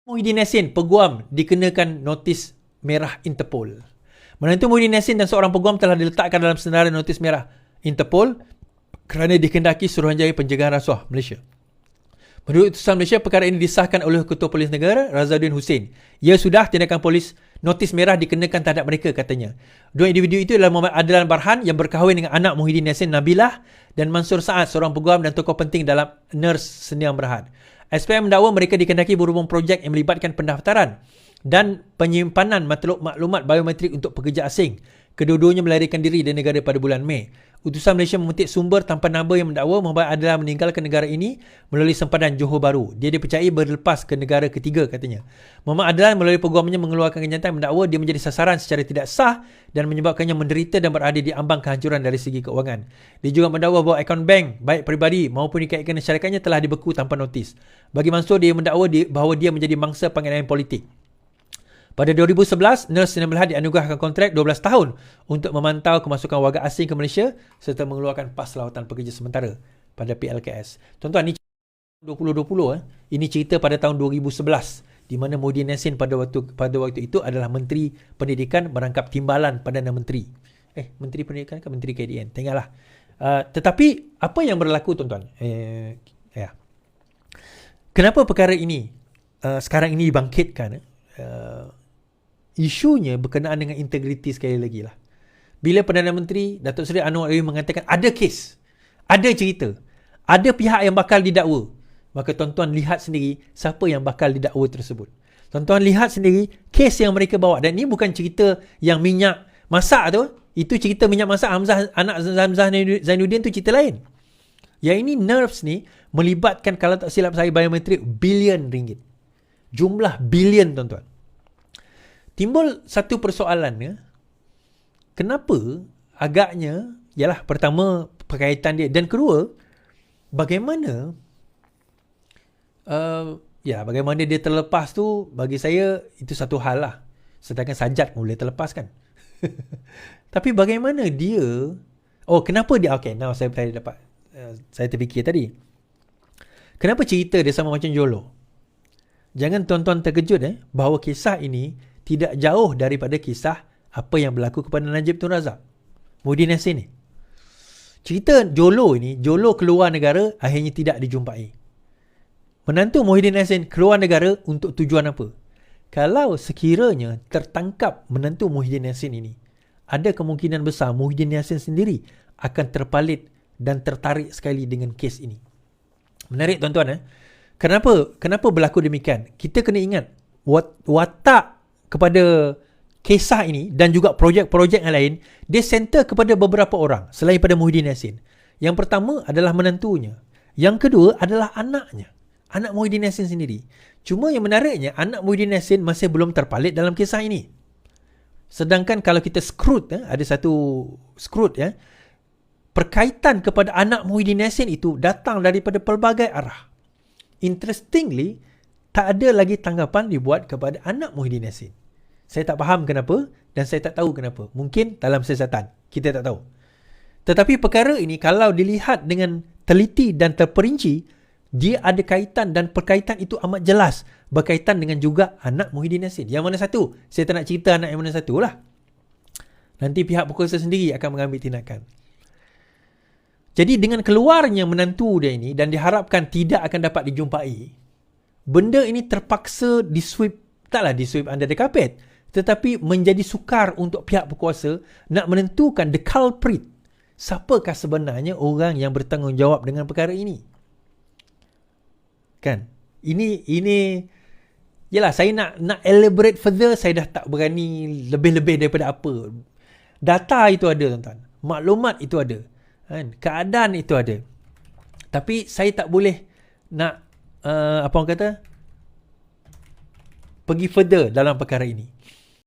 Muhyiddin Yassin, peguam, dikenakan notis merah Interpol. Menantu Muhyiddin Yassin dan seorang peguam telah diletakkan dalam senarai notis merah Interpol kerana dikendaki Suruhanjaya Pencegahan Rasuah Malaysia. Menurut utusan Malaysia, perkara ini disahkan oleh Ketua Polis Negara, Razadin Hussein. Ia sudah tindakan polis notis merah dikenakan terhadap mereka, katanya. Dua individu itu adalah Muhammad Adlan Barhan yang berkahwin dengan anak Muhyiddin Yassin, Nabilah, dan Mansur Saad, seorang peguam dan tokoh penting dalam NERS Seniang Berhad. SPM mendakwa mereka dikendaki berhubung projek yang melibatkan pendaftaran dan penyimpanan maklumat biometrik untuk pekerja asing. Kedua-duanya melarikan diri dari negara pada bulan Mei. Utusan Malaysia memetik sumber tanpa nama yang mendakwa Muhammad Adlan meninggalkan negara ini melalui sempadan Johor Bahru. Dia dipercayai berlepas ke negara ketiga, katanya. Muhammad Adlan melalui peguamnya mengeluarkan kenyataan mendakwa dia menjadi sasaran secara tidak sah dan menyebabkannya menderita dan berada di ambang kehancuran dari segi keuangan. Dia juga mendakwa bahawa akaun bank, baik peribadi maupun dikaitkan syarikat telah dibeku tanpa notis. Bagi Mansur, dia mendakwa bahawa dia menjadi mangsa penganiayaan politik. Pada 2011, NERS Sdn Bhd dianugerahkan kontrak 12 tahun untuk memantau kemasukan warga asing ke Malaysia serta mengeluarkan pas lawatan pekerja sementara pada PLKS. Tuan-tuan, ini 2020 ini cerita pada tahun 2011 di mana Muhyiddin Yassin pada waktu itu adalah Menteri Pendidikan merangkap timbalan Perdana Menteri. Menteri Pendidikan ke Menteri KDN? Tengoklah. Tetapi apa yang berlaku, tuan-tuan? Kenapa perkara ini sekarang ini dibangkitkan? Isunya berkenaan dengan integriti sekali lagi lah. Bila Perdana Menteri Datuk Seri Anwar Ibrahim mengatakan ada kes, ada cerita, ada pihak yang bakal didakwa, maka tuan-tuan lihat sendiri siapa yang bakal didakwa tersebut. Tuan-tuan lihat sendiri kes yang mereka bawa. Dan ini bukan cerita yang minyak masak tu. Itu cerita minyak masak Hamzah, anak Hamzah Zainuddin tu cerita lain. Yang ini NERS ni melibatkan, kalau tak silap saya, biometrik bilion ringgit. Jumlah bilion, tuan-tuan. Timbul satu persoalannya, kenapa agaknya, ialah pertama perkaitan dia, dan kedua, bagaimana bagaimana dia terlepas tu, bagi saya itu satu hal lah. Sedangkan Sajat boleh terlepas kan. Tapi bagaimana dia, kenapa dia, now saya dapat, saya terfikir tadi, kenapa cerita dia sama macam Jolo? Jangan tuan-tuan terkejut bahawa kisah ini tidak jauh daripada kisah apa yang berlaku kepada Najib Tun Razak, Muhyiddin Yassin ni. Cerita Jolo ini, Jolo keluar negara, akhirnya tidak dijumpai. Menantu Muhyiddin Yassin keluar negara untuk tujuan apa? Kalau sekiranya tertangkap menantu Muhyiddin Yassin ini, ada kemungkinan besar Muhyiddin Yassin sendiri akan terpalit dan tertarik sekali dengan kes ini. Menarik, tuan-tuan. Kenapa berlaku demikian? Kita kena ingat watak kepada kisah ini dan juga projek-projek yang lain, dia center kepada beberapa orang selain pada Muhyiddin Yassin. Yang pertama adalah menantunya. Yang kedua adalah anaknya. Anak Muhyiddin Yassin sendiri. Cuma yang menariknya, anak Muhyiddin Yassin masih belum terpalit dalam kisah ini. Sedangkan kalau kita scrut, ada satu scrut, perkaitan kepada anak Muhyiddin Yassin itu datang daripada pelbagai arah. Interestingly, tak ada lagi tanggapan dibuat kepada anak Muhyiddin Yassin. Saya tak faham kenapa dan saya tak tahu kenapa. Mungkin dalam siasatan, kita tak tahu. Tetapi perkara ini kalau dilihat dengan teliti dan terperinci, dia ada kaitan dan perkaitan itu amat jelas berkaitan dengan juga anak Muhyiddin Yassin. Yang mana satu? Saya tak nak cerita anak yang mana satu lah. Nanti pihak berkuasa sendiri akan mengambil tindakan. Jadi dengan keluarnya menantu dia ini dan diharapkan tidak akan dapat dijumpai, benda ini terpaksa taklah disweep under the carpet, tetapi menjadi sukar untuk pihak berkuasa nak menentukan the culprit. Siapakah sebenarnya orang yang bertanggungjawab dengan perkara ini? Kan? Ini yalah, saya nak elaborate further, saya dah tak berani lebih-lebih daripada apa. Data itu ada, tuan-tuan. Maklumat itu ada. Kan? Keadaan itu ada. Tapi saya tak boleh nak pergi further dalam perkara ini.